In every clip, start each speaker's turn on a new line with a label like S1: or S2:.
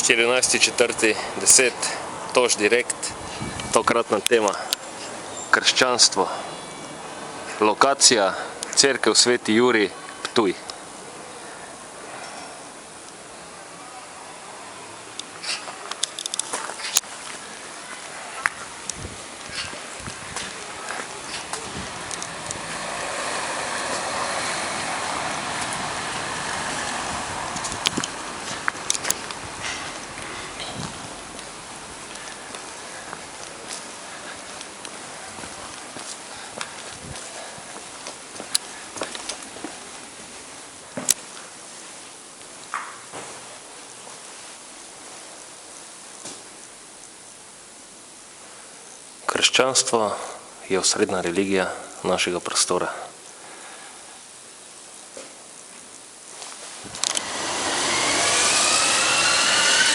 S1: 14.4.10, Toš direkt, tokratna tema krščanstvo, lokacija Cerkev Sveti Jurij, Ptuj. Krščanstvo je osrednja religija našega prostora.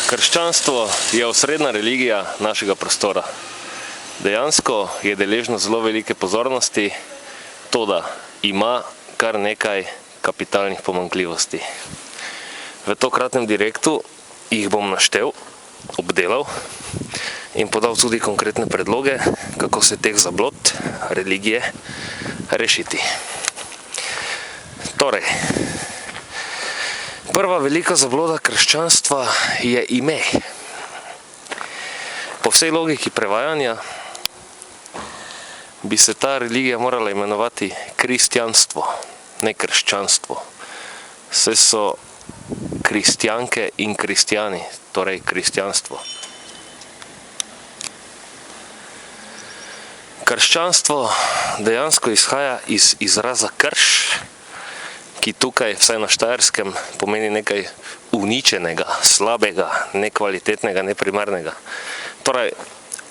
S1: Krščanstvo je osrednja religija našega prostora. Dejansko je deležno zelo velike pozornosti, toda ima kar nekaj kapitalnih pomanjkljivosti. V tokratnem direktu jih bom naštel, obdelal in podal tudi konkretne predloge, kako se teh zablod religije rešiti. Torej, prva velika zabloda krščanstva je ime. Po vsej logiki prevajanja bi se ta religija morala imenovati kristjanstvo, ne krščanstvo. Saj so kristjanke in kristjani, torej kristjanstvo. Krščanstvo dejansko izhaja iz izraza krš, ki tukaj, vsaj na Štajerskem, pomeni nekaj uničenega, slabega, nekvalitetnega, neprimernega. Torej,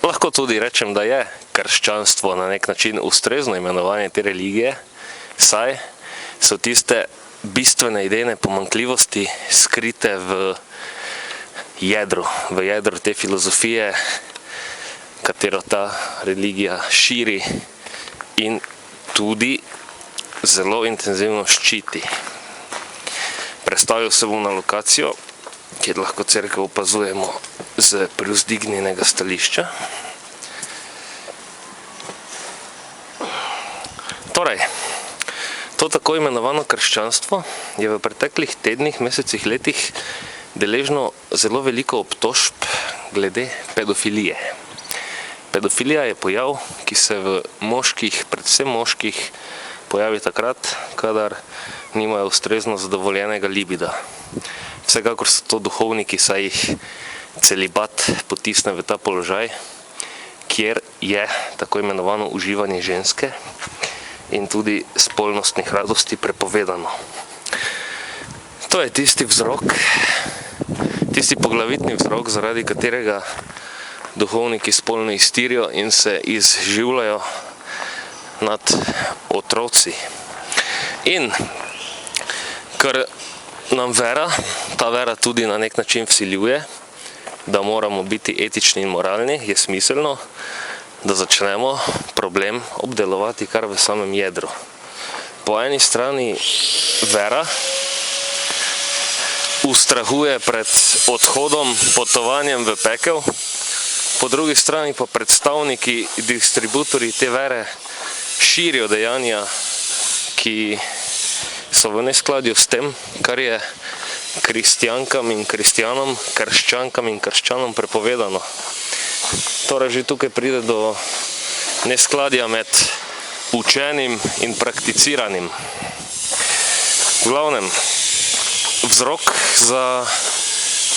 S1: lahko tudi rečem, da je krščanstvo na nek način ustrezno imenovanje te religije, saj so tiste bistvene idejne pomanjkljivosti skrite v jedru te filozofije, katero ta religija širi in tudi zelo intenzivno ščiti. Prestavil se bom na lokacijo, kjer lahko cerkev opazujemo z privzdignjenega stališča. Torej, to tako imenovano krščanstvo je v preteklih tednih, mesecih, letih deležno zelo veliko obtožb glede pedofilije. Pedofilija je pojav, ki se v moških, predvsem moških, pojavi takrat, kadar nimajo ustrezno zadovoljenega libida. Vsekakor so to duhovniki, saj jih celibat potisne v ta položaj, kjer je tako imenovano uživanje ženske in tudi spolnostnih radosti prepovedano. To je tisti vzrok, tisti poglavitni vzrok, zaradi katerega duhovniki spolno iztirijo in se izživljajo nad otroci. In ker nam ta vera tudi na nek način vsiljuje, da moramo biti etični in moralni, je smiselno, da začnemo problem obdelovati kar v samem jedru. Po eni strani vera ustrahuje pred odhodom, potovanjem v pekel, po drugi strani pa predstavniki, distributorji te vere širijo dejanja, ki so v neskladju s tem, kar je kristjankam in kristjanom, krščankam in krščanom prepovedano. Torej že tukaj pride do neskladja med učenim in prakticiranim. V glavnem, vzrok za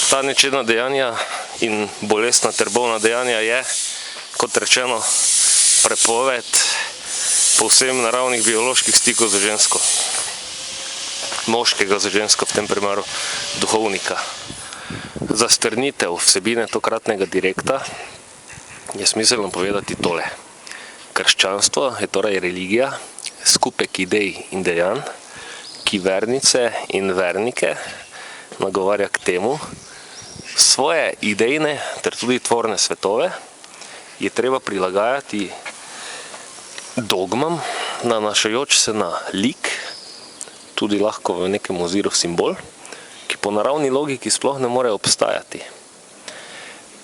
S1: ta nečedna dejanja in bolestna ter bolna dejanja je, kot rečeno, prepoved povsem naravnih bioloških stikov z žensko. Moškega z žensko, v tem primeru duhovnika. Za strnitev vsebine tokratnega direkta je smiselno povedati tole. Krščanstvo je torej religija, skupek idej in dejanj, ki vernice in vernike nagovarja k temu, svoje idejne ter tudi tvorne svetove je treba prilagajati dogmam, nanašajoč se na lik, tudi lahko v nekem oziru simbol, ki po naravni logiki sploh ne more obstajati.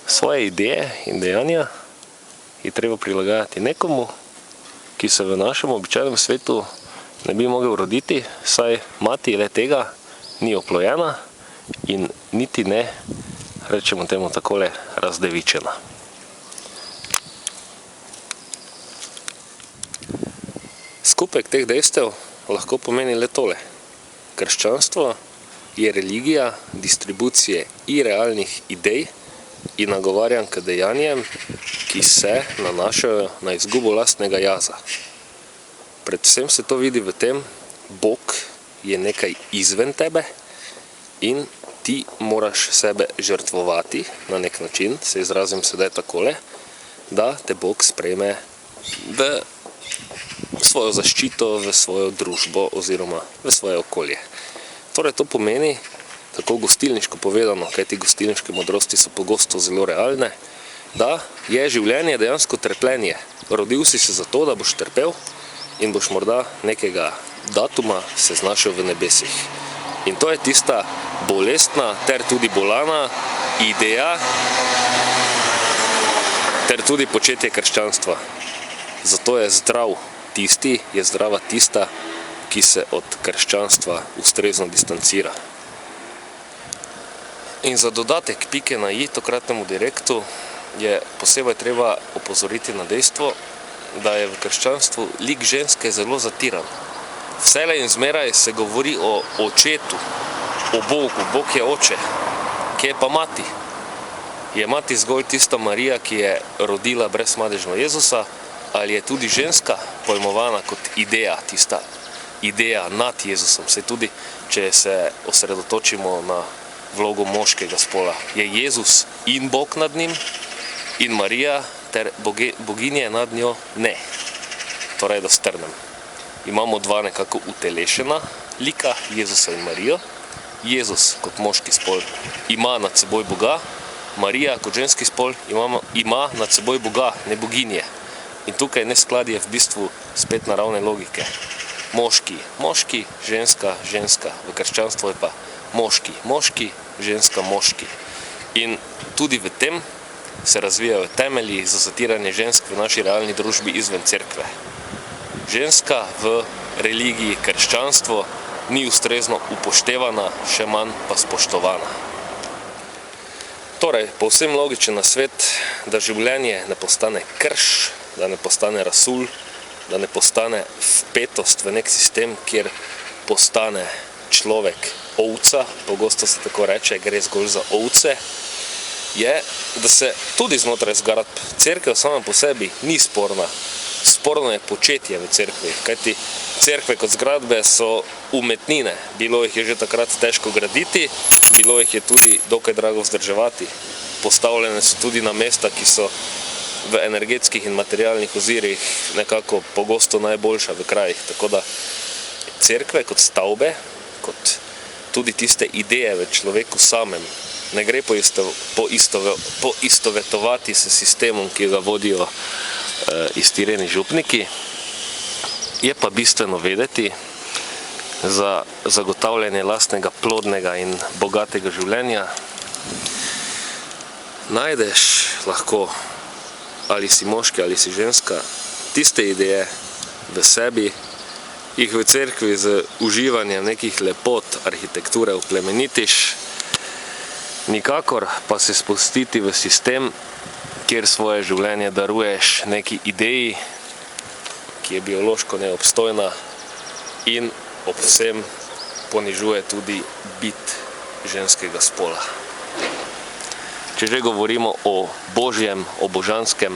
S1: Svoje ideje in dejanja je treba prilagajati nekomu, ki se v našem običajnem svetu ne bi mogel roditi, saj mati le tega ni oplojena in niti ne, rečemo temu takole, razdevičena. Skupek teh dejstev lahko pomeni le tole. Krščanstvo je religija distribucije irealnih idej in nagovarjanj k dejanjem, ki se nanašajo na izgubo lastnega jaza. Predvsem se to vidi v tem, Bog je nekaj izven tebe in ti moraš sebe žrtvovati na nek način, se izrazim sedaj takole, da te Bog sprejme v svojo zaščito, v svojo družbo oziroma v svoje okolje. Torej to pomeni, tako gostilniško povedano, kajti gostilniške modrosti so pogosto zelo realne, da je življenje dejansko trpljenje. Rodil si se zato, da boš trpel in boš morda nekega datuma se znašel v nebesih. In to je tista bolestna ter tudi bolana ideja ter tudi početje krščanstva. Zato je zdrav tisti, je zdrava tista, ki se od krščanstva ustrezno distancira. In za dodatek pike na i tokratnemu direktu je posebej treba opozoriti na dejstvo, da je v krščanstvu lik ženske zelo zatiran. Vselej in zmeraj se govori o očetu, o Bogu. Bog je oče. Kje je pa mati? Je mati zgolj tista Marija, ki je rodila brezmadežno Jezusa, ali je tudi ženska pojmovana kot ideja, tista ideja nad Jezusom? Se tudi, če se osredotočimo na vlogo moškega spola, je Jezus in Bog nad njim in Marija ter boginje nad njo ne. Torej, da strnem. Imamo dva nekako utelešena lika, Jezusa in Marijo. Jezus kot moški spol ima nad seboj Boga, Marija kot ženski spol ima nad seboj Boga, ne boginje. In tukaj neskladje v bistvu spet naravne logike. Moški, moški, ženska, ženska. V krščanstvu je pa moški, moški, ženska, moški. In tudi v tem se razvijajo temelji za zatiranje žensk v naši realni družbi izven cerkve. Ženska v religiji krščanstvo ni ustrezno upoštevana, še manj pa spoštovana. Torej, povsem logičen nasvet, da življenje ne postane krš, da ne postane rasul, da ne postane vpetost v nek sistem, kjer postane človek ovca, pogosto se tako reče, gre zgolj za ovce, je, da se tudi znotraj zgradb cerkev sama po sebi ni sporna. Sporno je početje v cerkvi, kajti cerkve kot zgradbe so umetnine. Bilo jih je že takrat težko graditi, bilo jih je tudi dokaj drago vzdrževati. Postavljene so tudi na mesta, ki so v energetskih in materialnih ozirih nekako pogosto najboljša v krajih. Tako da cerkve kot stavbe, kot tudi tiste ideje v človeku samem, ne gre poistovetovati s sistemom, ki ga vodijo iztireni župniki. Je pa bistveno vedeti, za zagotavljanje lastnega plodnega in bogatega življenja najdeš lahko, ali si moški ali si ženska, tiste ideje v sebi, jih v cerkvi z uživanjem nekih lepot arhitekture oplemenitiš, nikakor pa se spustiti v sistem, kjer svoje življenje daruješ neki ideji, ki je biološko neobstojna in ob vsem ponižuje tudi bit ženskega spola. Če že govorimo o božjem, o božanskem,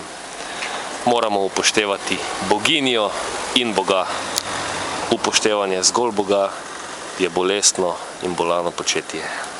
S1: moramo upoštevati boginjo in Boga. Upoštevanje zgolj Boga je bolestno in bolano početje.